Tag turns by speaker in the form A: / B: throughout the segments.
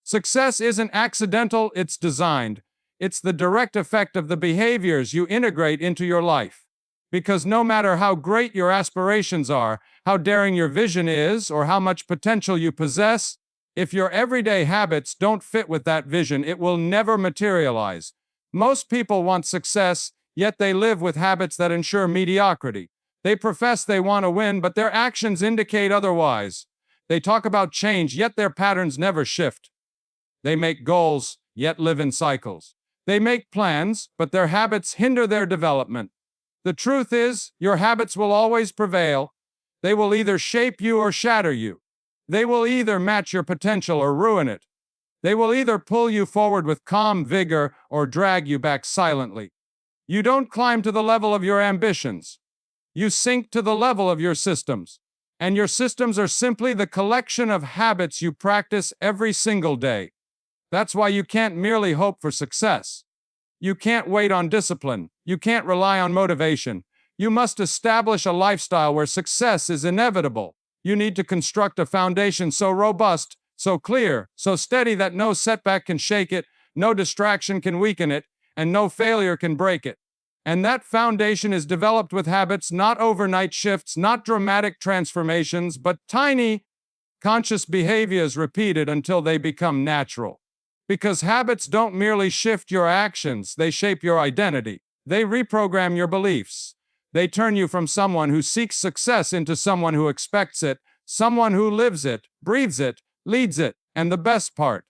A: Success isn't accidental, it's designed. It's the direct effect of the behaviors you integrate into your life. Because no matter how great your aspirations are, how daring your vision is, or how much potential you possess, if your everyday habits don't fit with that vision, it will never materialize. Most people want success, yet they live with habits that ensure mediocrity. They profess they want to win, but their actions indicate otherwise. They talk about change, yet their patterns never shift. They make goals, yet live in cycles. They make plans, but their habits hinder their development. The truth is, your habits will always prevail. They will either shape you or shatter you. They will either match your potential or ruin it. They will either pull you forward with calm vigor or drag you back silently. You don't climb to the level of your ambitions. You sink to the level of your systems. And your systems are simply the collection of habits you practice every single day. That's why you can't merely hope for success. You can't wait on discipline. You can't rely on motivation. You must establish a lifestyle where success is inevitable. You need to construct a foundation so robust, so clear, so steady that no setback can shake it, no distraction can weaken it, and no failure can break it. And that foundation is developed with habits, not overnight shifts, not dramatic transformations, but tiny, conscious behaviors repeated until they become natural. Because habits don't merely shift your actions, they shape your identity. They reprogram your beliefs. They turn you from someone who seeks success into someone who expects it, someone who lives it, breathes it, leads it. And the best part,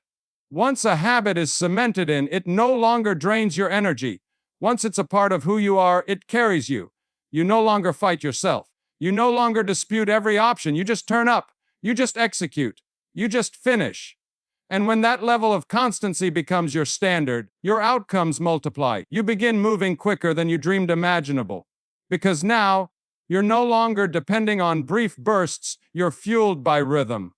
A: once a habit is cemented in, it no longer drains your energy. Once it's a part of who you are, it carries you. You no longer fight yourself. You no longer dispute every option. You just turn up. You just execute. You just finish. And when that level of constancy becomes your standard, your outcomes multiply. You begin moving quicker than you dreamed imaginable. Because now, you're no longer depending on brief bursts, you're fueled by rhythm.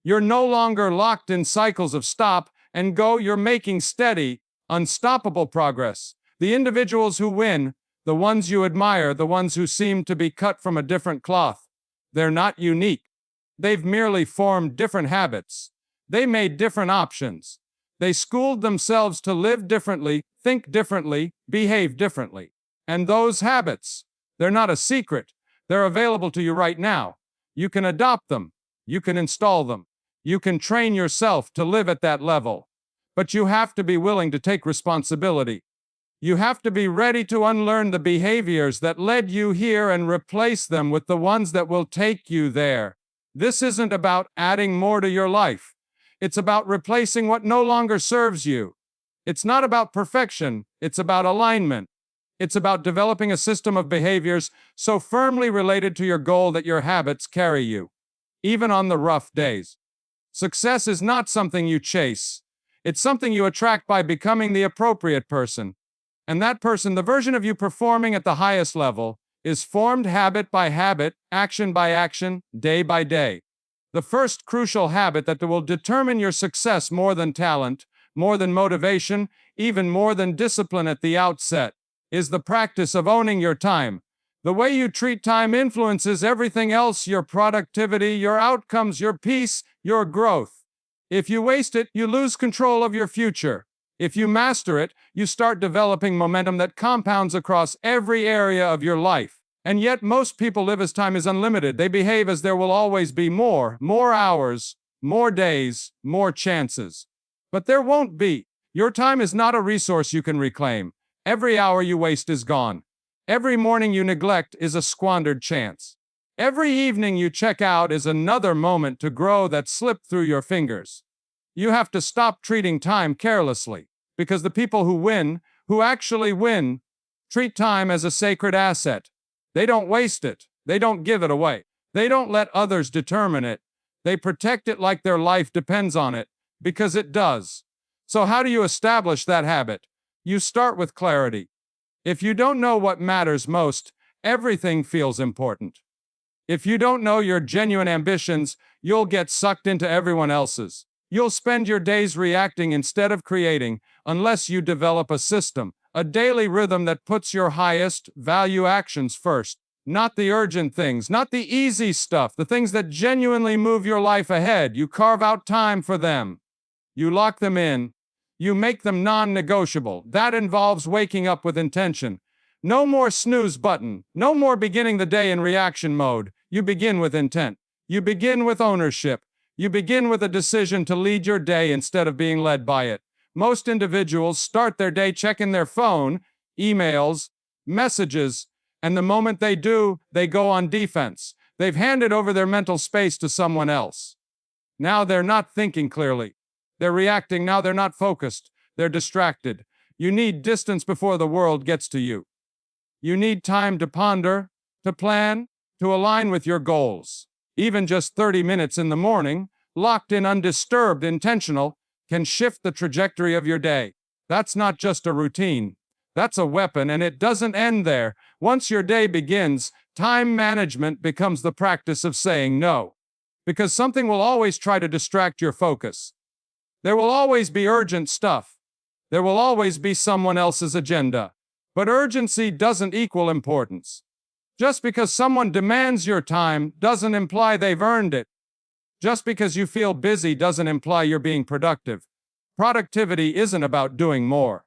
A: You're no longer locked in cycles of stop and go, you're making steady, unstoppable progress. The individuals who win, the ones you admire, the ones who seem to be cut from a different cloth, they're not unique. They've merely formed different habits. They made different options. They schooled themselves to live differently, think differently, behave differently. And those habits, they're not a secret. They're available to you right now. You can adopt them. You can install them. You can train yourself to live at that level. But you have to be willing to take responsibility. You have to be ready to unlearn the behaviors that led you here and replace them with the ones that will take you there. This isn't about adding more to your life. It's about replacing what no longer serves you. It's not about perfection. It's about alignment. It's about developing a system of behaviors so firmly related to your goal that your habits carry you, even on the rough days. Success is not something you chase. It's something you attract by becoming the appropriate person. And that person, the version of you performing at the highest level, is formed habit by habit, action by action, day by day. The first crucial habit that will determine your success more than talent, more than motivation, even more than discipline at the outset, is the practice of owning your time. The way you treat time influences everything else: your productivity, your outcomes, your peace, your growth. If you waste it, you lose control of your future. If you master it, you start developing momentum that compounds across every area of your life. And yet most people live as time is unlimited. They behave as there will always be more hours, more days, more chances. But there won't be. Your time is not a resource you can reclaim. Every hour you waste is gone. Every morning you neglect is a squandered chance. Every evening you check out is another moment to grow that slipped through your fingers. You have to stop treating time carelessly, because the people who win, who actually win, treat time as a sacred asset. They don't waste it. They don't give it away. They don't let others determine it. They protect it like their life depends on it, because it does. So how do you establish that habit? You start with clarity. If you don't know what matters most, everything feels important. If you don't know your genuine ambitions, you'll get sucked into everyone else's. You'll spend your days reacting instead of creating, unless you develop a system, a daily rhythm that puts your highest value actions first. Not the urgent things, not the easy stuff, the things that genuinely move your life ahead. You carve out time for them. You lock them in. You make them non-negotiable. That involves waking up with intention. No more snooze button. No more beginning the day in reaction mode. You begin with intent. You begin with ownership. You begin with a decision to lead your day instead of being led by it. Most individuals start their day checking their phone, emails, messages, and the moment they do, they go on defense. They've handed over their mental space to someone else. Now they're not thinking clearly. They're reacting. Now they're not focused. They're distracted. You need distance before the world gets to you. You need time to ponder, to plan, to align with your goals. Even just 30 minutes in the morning, locked in, undisturbed, intentional, can shift the trajectory of your day. That's not just a routine. That's a weapon, and it doesn't end there. Once your day begins, time management becomes the practice of saying no. Because something will always try to distract your focus. There will always be urgent stuff. There will always be someone else's agenda. But urgency doesn't equal importance. Just because someone demands your time doesn't imply they've earned it. Just because you feel busy doesn't imply you're being productive. Productivity isn't about doing more.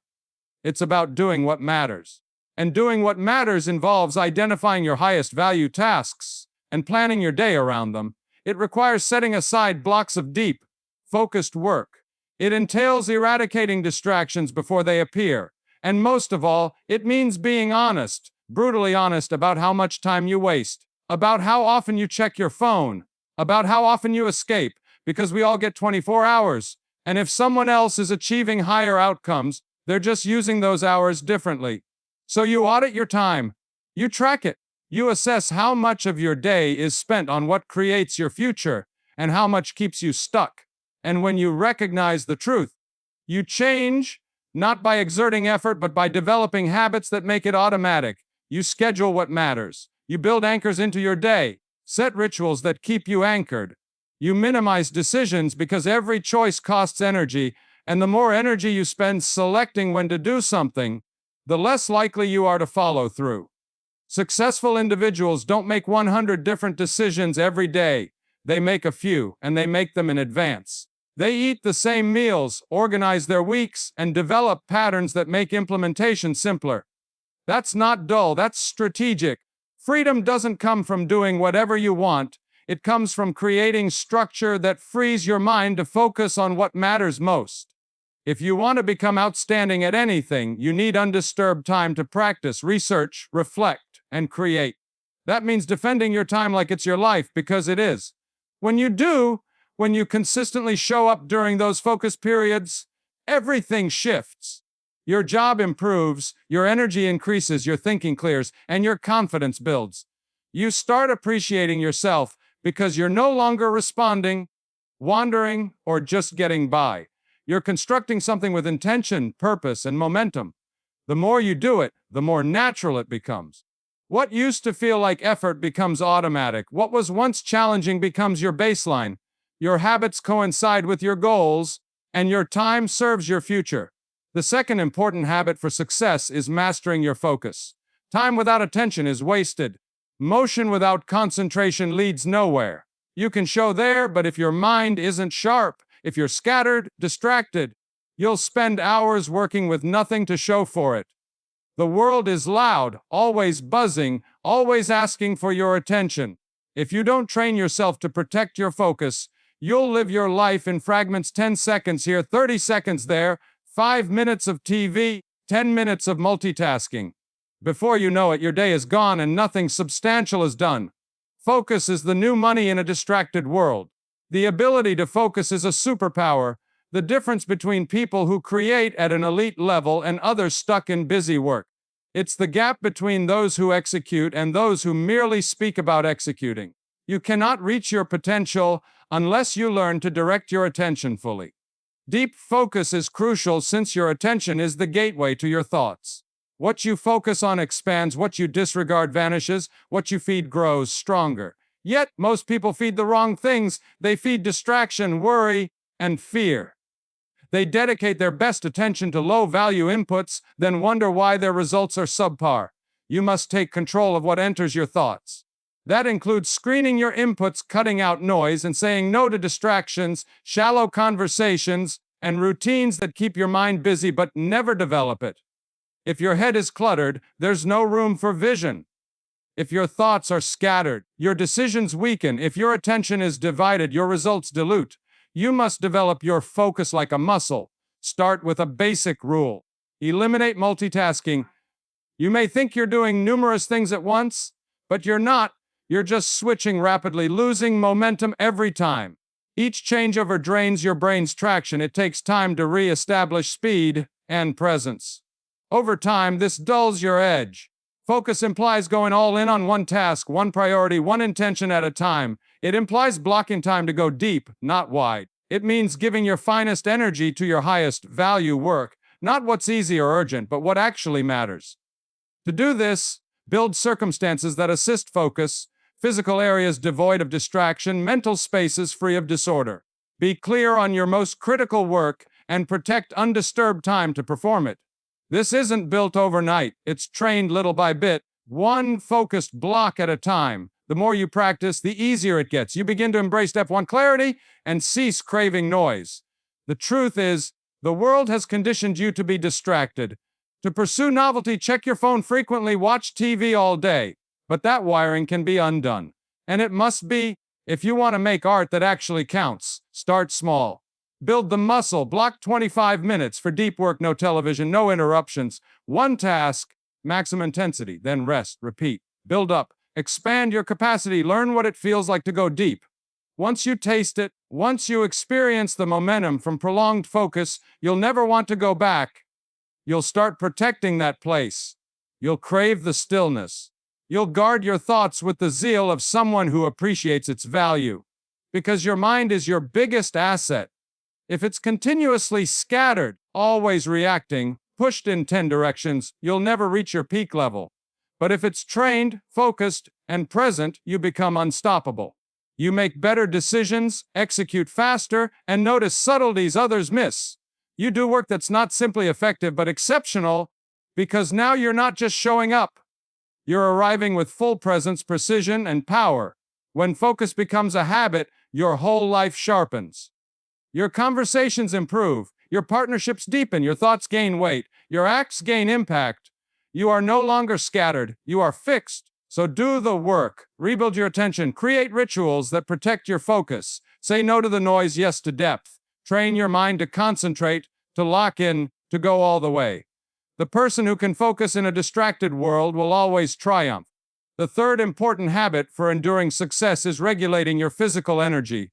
A: It's about doing what matters. And doing what matters involves identifying your highest value tasks and planning your day around them. It requires setting aside blocks of deep, focused work. It entails eradicating distractions before they appear. And most of all, it means being honest, brutally honest about how much time you waste, about how often you check your phone, about how often you escape, because we all get 24 hours. And if someone else is achieving higher outcomes, they're just using those hours differently. So you audit your time. You track it. You assess how much of your day is spent on what creates your future and how much keeps you stuck. And when you recognize the truth, you change, not by exerting effort, but by developing habits that make it automatic. You schedule what matters. You build anchors into your day. Set rituals that keep you anchored. You minimize decisions because every choice costs energy, and the more energy you spend selecting when to do something, the less likely you are to follow through. Successful individuals don't make 100 different decisions every day. They make a few, and they make them in advance. They eat the same meals, organize their weeks, and develop patterns that make implementation simpler. That's not dull, that's strategic. Freedom doesn't come from doing whatever you want. It comes from creating structure that frees your mind to focus on what matters most. If you want to become outstanding at anything, you need undisturbed time to practice, research, reflect, and create. That means defending your time like it's your life, because it is. When you do, when you consistently show up during those focus periods, everything shifts. Your job improves, your energy increases, your thinking clears, and your confidence builds. You start appreciating yourself because you're no longer responding, wandering, or just getting by. You're constructing something with intention, purpose, and momentum. The more you do it, the more natural it becomes. What used to feel like effort becomes automatic. What was once challenging becomes your baseline. Your habits coincide with your goals, and your time serves your future. The second important habit for success is mastering your focus. Time without attention is wasted. Motion without concentration leads nowhere. You can show there, but if your mind isn't sharp, if you're scattered, distracted, you'll spend hours working with nothing to show for it. The world is loud, always buzzing, always asking for your attention. If you don't train yourself to protect your focus, you'll live your life in fragments. 10 seconds here, 30 seconds there, 5 minutes of TV, 10 minutes of multitasking. Before you know it, your day is gone and nothing substantial is done. Focus is the new money in a distracted world. The ability to focus is a superpower, the difference between people who create at an elite level and others stuck in busy work. It's the gap between those who execute and those who merely speak about executing. You cannot reach your potential unless you learn to direct your attention fully. Deep focus is crucial since your attention is the gateway to your thoughts. What you focus on expands, what you disregard vanishes, what you feed grows stronger. Yet, most people feed the wrong things. They feed distraction, worry, and fear. They dedicate their best attention to low-value inputs, then wonder why their results are subpar. You must take control of what enters your thoughts. That includes screening your inputs, cutting out noise, and saying no to distractions, shallow conversations, and routines that keep your mind busy but never develop it. If your head is cluttered, there's no room for vision. If your thoughts are scattered, your decisions weaken. If your attention is divided, your results dilute. You must develop your focus like a muscle. Start with a basic rule. Eliminate multitasking. You may think you're doing numerous things at once, but you're not. You're just switching rapidly, losing momentum every time. Each changeover drains your brain's traction. It takes time to re-establish speed and presence. Over time, this dulls your edge. Focus implies going all in on one task, one priority, one intention at a time. It implies blocking time to go deep, not wide. It means giving your finest energy to your highest value work, not what's easy or urgent, but what actually matters. To do this, build circumstances that assist focus, physical areas devoid of distraction, mental spaces free of disorder. Be clear on your most critical work and protect undisturbed time to perform it. This isn't built overnight. It's trained little by bit, one focused block at a time. The more you practice, the easier it gets. You begin to embrace step one, clarity, and cease craving noise. The truth is, the world has conditioned you to be distracted. To pursue novelty, check your phone frequently, watch TV all day. But that wiring can be undone. And it must be. If you want to make art that actually counts, start small. Build the muscle. Block 25 minutes for deep work, no television, no interruptions. One task, maximum intensity, then rest, repeat. Build up. Expand your capacity. Learn what it feels like to go deep. Once you taste it, once you experience the momentum from prolonged focus, you'll never want to go back. You'll start protecting that place. You'll crave the stillness. You'll guard your thoughts with the zeal of someone who appreciates its value. Because your mind is your biggest asset. If it's continuously scattered, always reacting, pushed in 10 directions, you'll never reach your peak level. But if it's trained, focused, and present, you become unstoppable. You make better decisions, execute faster, and notice subtleties others miss. You do work that's not simply effective but exceptional, because now you're not just showing up. You're arriving with full presence, precision, and power. When focus becomes a habit, your whole life sharpens. Your conversations improve, your partnerships deepen, your thoughts gain weight, your acts gain impact. You are no longer scattered, you are fixed. So do the work. Rebuild your attention. Create rituals that protect your focus. Say no to the noise, yes to depth. Train your mind to concentrate, to lock in, to go all the way. The person who can focus in a distracted world will always triumph. The third important habit for enduring success is regulating your physical energy.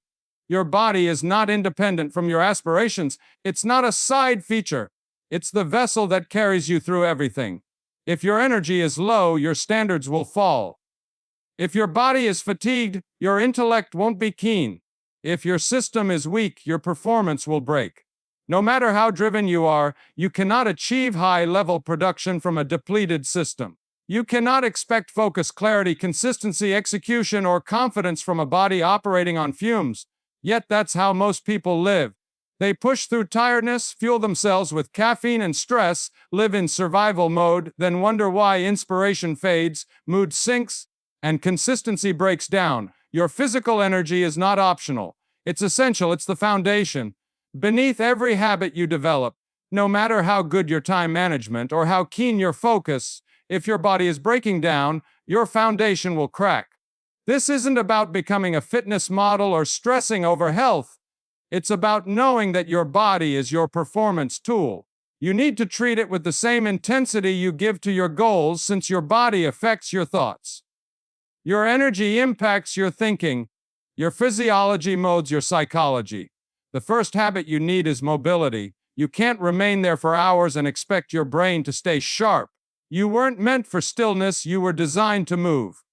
A: Your body is not independent from your aspirations. It's not a side feature. It's the vessel that carries you through everything. If your energy is low, your standards will fall. If your body is fatigued, your intellect won't be keen. If your system is weak, your performance will break. No matter how driven you are, you cannot achieve high-level production from a depleted system. You cannot expect focus, clarity, consistency, execution, or confidence from a body operating on fumes. Yet that's how most people live. They push through tiredness, fuel themselves with caffeine and stress, live in survival mode, then wonder why inspiration fades, mood sinks, and consistency breaks down. Your physical energy is not optional. It's essential, it's the foundation. Beneath every habit you develop, no matter how good your time management or how keen your focus, if your body is breaking down, your foundation will crack. This isn't about becoming a fitness model or stressing over health. It's about knowing that your body is your performance tool. You need to treat it with the same intensity you give to your goals, since your body affects your thoughts. Your energy impacts your thinking. Your physiology molds your psychology. The first habit you need is mobility. You can't remain there for hours and expect your brain to stay sharp. You weren't meant for stillness, you were designed to move.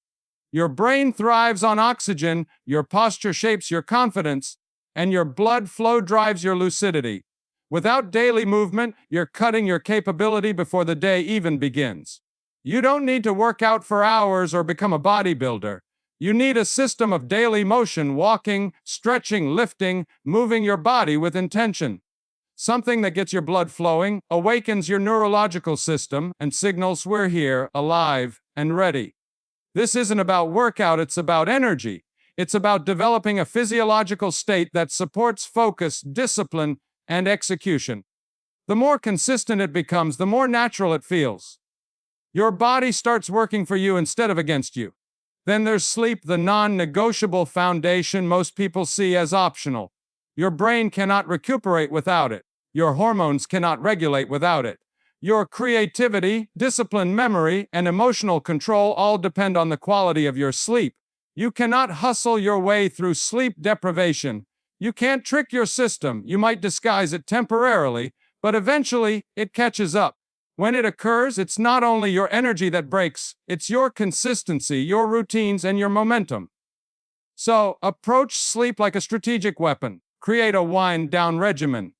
A: Your brain thrives on oxygen, your posture shapes your confidence, and your blood flow drives your lucidity. Without daily movement, you're cutting your capability before the day even begins. You don't need to work out for hours or become a bodybuilder. You need a system of daily motion, walking, stretching, lifting, moving your body with intention. Something that gets your blood flowing, awakens your neurological system, and signals we're here, alive, and ready. This isn't about workout, it's about energy. It's about developing a physiological state that supports focus, discipline, and execution. The more consistent it becomes, the more natural it feels. Your body starts working for you instead of against you. Then there's sleep, the non-negotiable foundation most people see as optional. Your brain cannot recuperate without it. Your hormones cannot regulate without it. Your creativity, discipline, memory, and emotional control all depend on the quality of your sleep. You cannot hustle your way through sleep deprivation. You can't trick your system. You might disguise it temporarily, but eventually it catches up. When it occurs, it's not only your energy that breaks, it's your consistency, your routines, and your momentum. So, approach sleep like a strategic weapon. Create a wind-down regimen.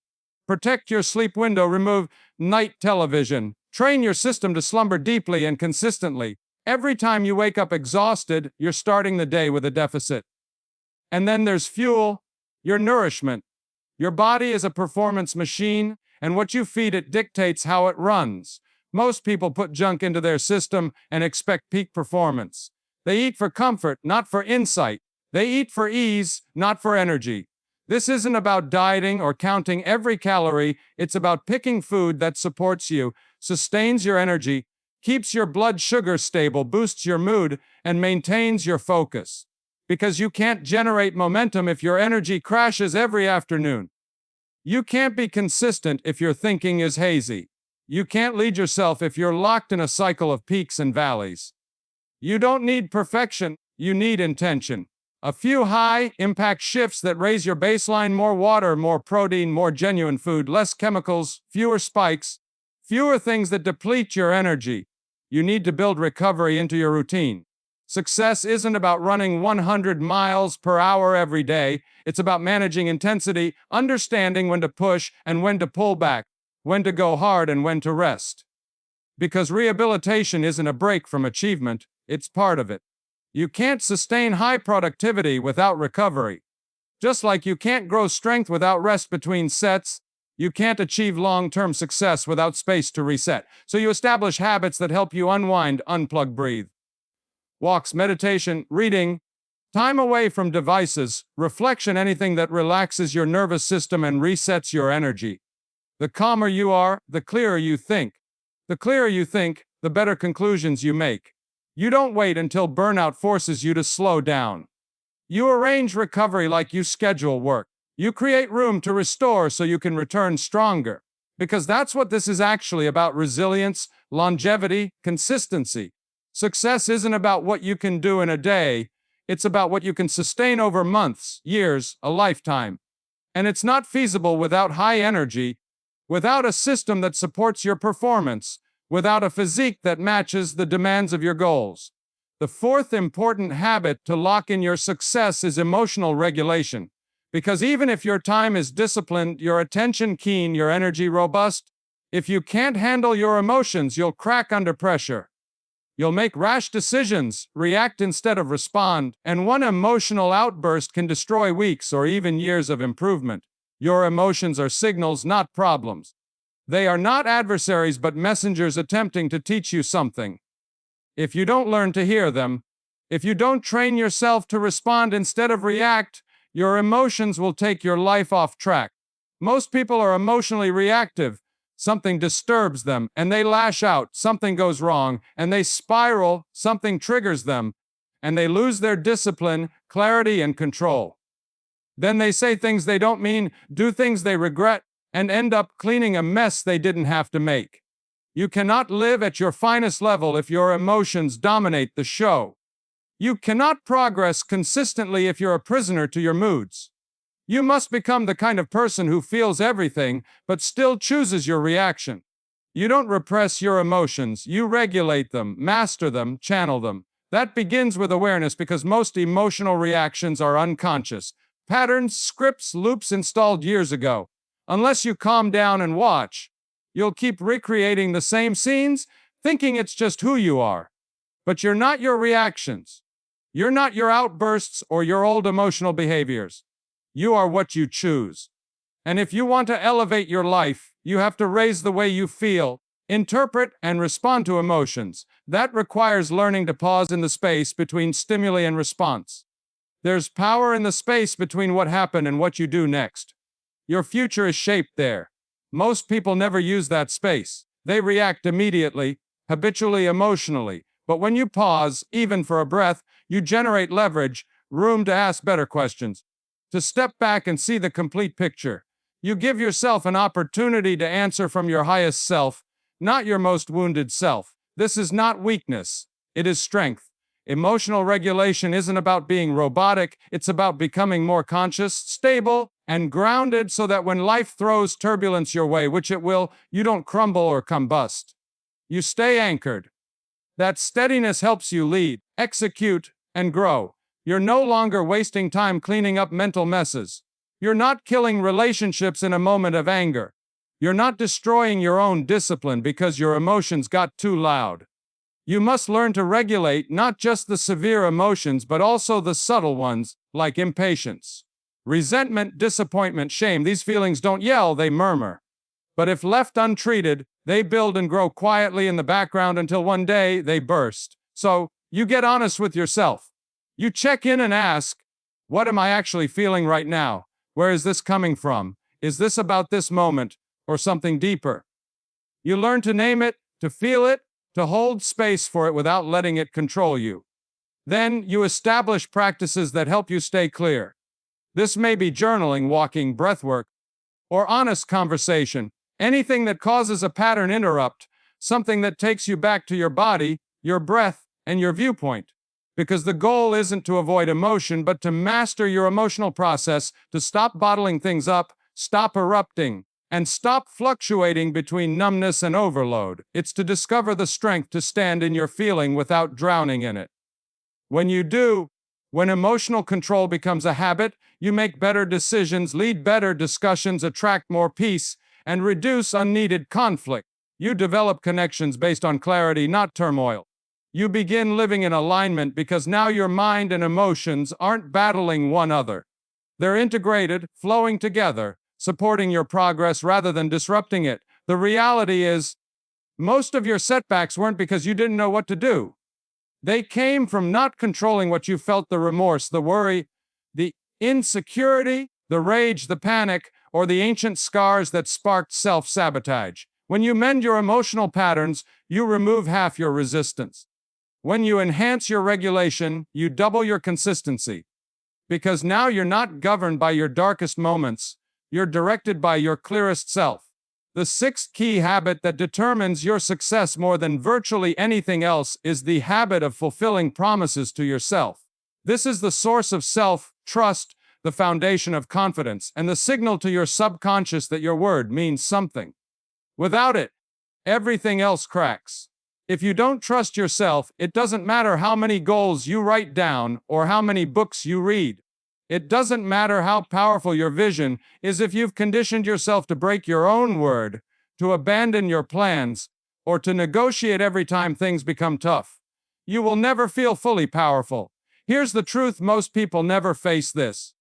A: Protect your sleep window, remove night television. Train your system to slumber deeply and consistently. Every time you wake up exhausted, you're starting the day with a deficit. And then there's fuel, your nourishment. Your body is a performance machine, and what you feed it dictates how it runs. Most people put junk into their system and expect peak performance. They eat for comfort, not for insight. They eat for ease, not for energy. This isn't about dieting or counting every calorie. It's about picking food that supports you, sustains your energy, keeps your blood sugar stable, boosts your mood, and maintains your focus. Because you can't generate momentum if your energy crashes every afternoon. You can't be consistent if your thinking is hazy. You can't lead yourself if you're locked in a cycle of peaks and valleys. You don't need perfection, you need intention. A few high-impact shifts that raise your baseline: more water, more protein, more genuine food, less chemicals, fewer spikes, fewer things that deplete your energy. You need to build recovery into your routine. Success isn't about running 100 miles per hour every day. It's about managing intensity, understanding when to push and when to pull back, when to go hard and when to rest. Because rehabilitation isn't a break from achievement, it's part of it. You can't sustain high productivity without recovery. Just like you can't grow strength without rest between sets, you can't achieve long-term success without space to reset. So you establish habits that help you unwind, unplug, breathe. Walks, meditation, reading, time away from devices, reflection, anything that relaxes your nervous system and resets your energy. The calmer you are, the clearer you think. The clearer you think, the better conclusions you make. You don't wait until burnout forces you to slow down. You arrange recovery like you schedule work. You create room to restore so you can return stronger. Because that's what this is actually about: resilience, longevity, consistency. Success isn't about what you can do in a day. It's about what you can sustain over months, years, a lifetime. And it's not feasible without high energy, without a system that supports your performance, without a physique that matches the demands of your goals. The fourth important habit to lock in your success is emotional regulation. Because even if your time is disciplined, your attention keen, your energy robust, if you can't handle your emotions, you'll crack under pressure. You'll make rash decisions, react instead of respond, and one emotional outburst can destroy weeks or even years of improvement. Your emotions are signals, not problems. They are not adversaries but messengers attempting to teach you something. If you don't learn to hear them, if you don't train yourself to respond instead of react, your emotions will take your life off track. Most people are emotionally reactive. Something disturbs them, and they lash out. Something goes wrong, and they spiral. Something triggers them, and they lose their discipline, clarity, and control. Then they say things they don't mean, do things they regret, and end up cleaning a mess they didn't have to make. You cannot live at your finest level if your emotions dominate the show. You cannot progress consistently if you're a prisoner to your moods. You must become the kind of person who feels everything, but still chooses your reaction. You don't repress your emotions, you regulate them, master them, channel them. That begins with awareness, because most emotional reactions are unconscious. Patterns, scripts, loops installed years ago. Unless you calm down and watch, you'll keep recreating the same scenes, thinking it's just who you are. But you're not your reactions. You're not your outbursts or your old emotional behaviors. You are what you choose. And if you want to elevate your life, you have to raise the way you feel, interpret, and respond to emotions. That requires learning to pause in the space between stimuli and response. There's power in the space between what happened and what you do next. Your future is shaped there. Most people never use that space. They react immediately, habitually, emotionally. But when you pause, even for a breath, you generate leverage, room to ask better questions, to step back and see the complete picture. You give yourself an opportunity to answer from your highest self, not your most wounded self. This is not weakness, it is strength. Emotional regulation isn't about being robotic, it's about becoming more conscious, stable, and grounded so that when life throws turbulence your way, which it will, you don't crumble or combust. You stay anchored. That steadiness helps you lead, execute, and grow. You're no longer wasting time cleaning up mental messes. You're not killing relationships in a moment of anger. You're not destroying your own discipline because your emotions got too loud. You must learn to regulate not just the severe emotions but also the subtle ones, like impatience, resentment, disappointment, shame. These feelings don't yell, they murmur. But if left untreated, they build and grow quietly in the background until one day they burst. So, you get honest with yourself. You check in and ask, what am I actually feeling right now? Where is this coming from? Is this about this moment or something deeper? You learn to name it, to feel it, to hold space for it without letting it control you. Then you establish practices that help you stay clear. This may be journaling, walking, breathwork, or honest conversation. Anything that causes a pattern interrupt, something that takes you back to your body, your breath, and your viewpoint. Because the goal isn't to avoid emotion, but to master your emotional process, to stop bottling things up, stop erupting, and stop fluctuating between numbness and overload. It's to discover the strength to stand in your feeling without drowning in it. When you do, when emotional control becomes a habit, you make better decisions, lead better discussions, attract more peace, and reduce unneeded conflict. You develop connections based on clarity, not turmoil. You begin living in alignment because now your mind and emotions aren't battling one another. They're integrated, flowing together, supporting your progress rather than disrupting it. The reality is, most of your setbacks weren't because you didn't know what to do. They came from not controlling what you felt, the remorse, the worry, the insecurity, the rage, the panic, or the ancient scars that sparked self-sabotage. When you mend your emotional patterns, you remove half your resistance. When you enhance your regulation, you double your consistency. Because now you're not governed by your darkest moments, you're directed by your clearest self. The sixth key habit that determines your success more than virtually anything else is the habit of fulfilling promises to yourself. This is the source of self-trust, the foundation of confidence, and the signal to your subconscious that your word means something. Without it, everything else cracks. If you don't trust yourself, it doesn't matter how many goals you write down or how many books you read. It doesn't matter how powerful your vision is if you've conditioned yourself to break your own word, to abandon your plans, or to negotiate every time things become tough. You will never feel fully powerful. Here's the truth: most people never face this.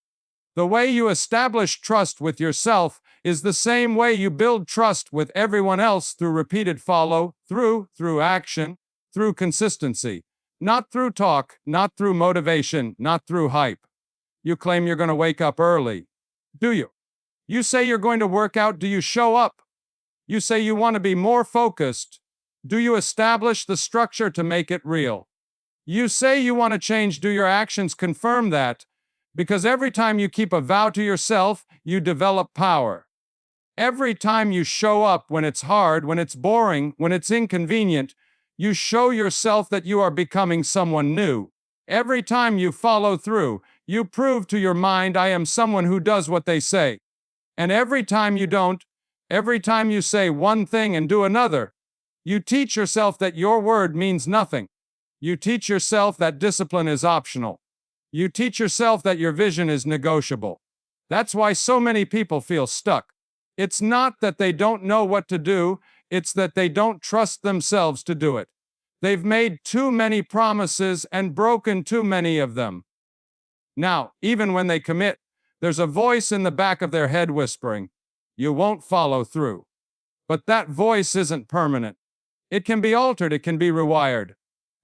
A: The way you establish trust with yourself is the same way you build trust with everyone else, through repeated follow-through, through action, through consistency. Not through talk, not through motivation, not through hype. You claim you're going to wake up early. Do you? You say you're going to work out. Do you show up? You say you want to be more focused. Do you establish the structure to make it real? You say you want to change. Do your actions confirm that? Because every time you keep a vow to yourself, you develop power. Every time you show up when it's hard, when it's boring, when it's inconvenient, you show yourself that you are becoming someone new. Every time you follow through, you prove to your mind, I am someone who does what they say. And every time you don't, every time you say one thing and do another, you teach yourself that your word means nothing. You teach yourself that discipline is optional. You teach yourself that your vision is negotiable. That's why so many people feel stuck. It's not that they don't know what to do, it's that they don't trust themselves to do it. They've made too many promises and broken too many of them. Now, even when they commit, there's a voice in the back of their head whispering, you won't follow through. But that voice isn't permanent. It can be altered, it can be rewired.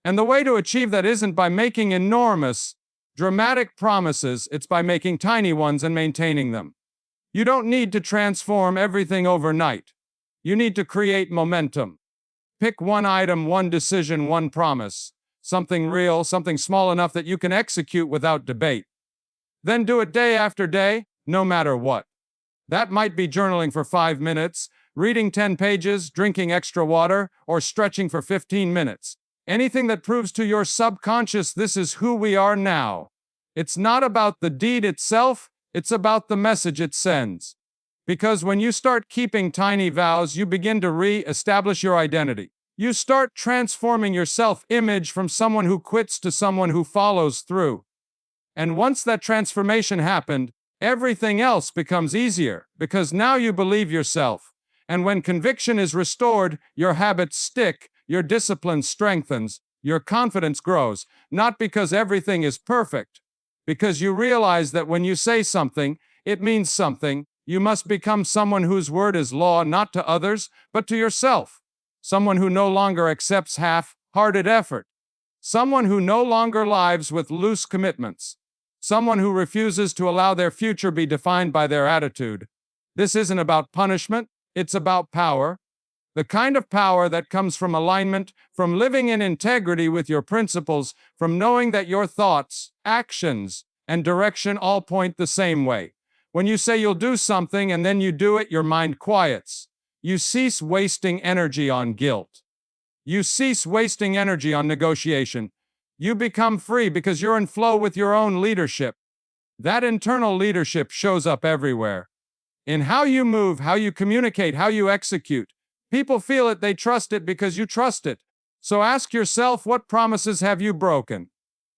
A: And the way to achieve that isn't by making enormous, dramatic promises, it's by making tiny ones and maintaining them. You don't need to transform everything overnight. You need to create momentum. Pick one item, one decision, one promise. Something real, something small enough that you can execute without debate. Then do it day after day, no matter what. That might be journaling for 5 minutes, reading 10 pages, drinking extra water, or stretching for 15 minutes. Anything that proves to your subconscious this is who we are now. It's not about the deed itself, it's about the message it sends. Because when you start keeping tiny vows, you begin to re-establish your identity. You start transforming your self-image from someone who quits to someone who follows through. And once that transformation happened, everything else becomes easier, because now you believe yourself. And when conviction is restored, your habits stick, your discipline strengthens, your confidence grows, not because everything is perfect, because you realize that when you say something, it means something. You must become someone whose word is law, not to others, but to yourself. Someone who no longer accepts half-hearted effort. Someone who no longer lives with loose commitments. Someone who refuses to allow their future be defined by their attitude. This isn't about punishment, it's about power. The kind of power that comes from alignment, from living in integrity with your principles, from knowing that your thoughts, actions, and direction all point the same way. When you say you'll do something and then you do it, your mind quiets. You cease wasting energy on guilt. You cease wasting energy on negotiation. You become free because you're in flow with your own leadership. That internal leadership shows up everywhere. In how you move, how you communicate, how you execute. People feel it, they trust it because you trust it. So ask yourself, what promises have you broken?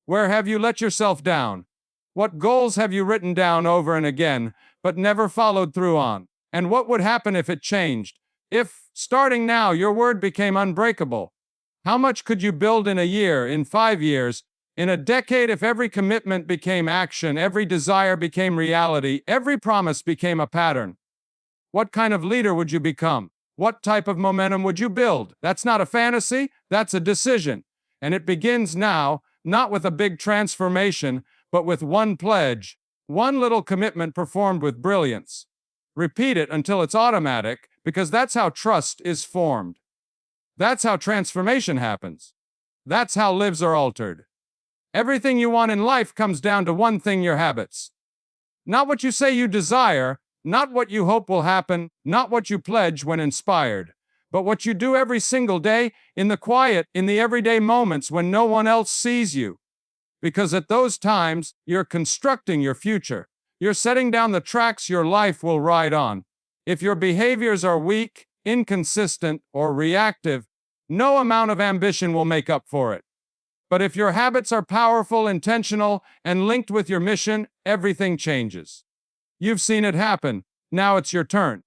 A: Where have you let yourself down? What goals have you written down over and again, but never followed through on? And what would happen if it changed? If, starting now, your word became unbreakable? How much could you build in a year, in 5 years, in a decade if every commitment became action, every desire became reality, every promise became a pattern? What kind of leader would you become? What type of momentum would you build? That's not a fantasy, that's a decision. And it begins now, not with a big transformation, but with one pledge, one little commitment performed with brilliance. Repeat it until it's automatic, because that's how trust is formed. That's how transformation happens. That's how lives are altered. Everything you want in life comes down to one thing: your habits. Not what you say you desire, not what you hope will happen, not what you pledge when inspired, but what you do every single day, in the quiet, in the everyday moments when no one else sees you. Because at those times, you're constructing your future. You're setting down the tracks your life will ride on. If your behaviors are weak, inconsistent, or reactive, no amount of ambition will make up for it. But if your habits are powerful, intentional, and linked with your mission, everything changes. You've seen it happen. Now it's your turn.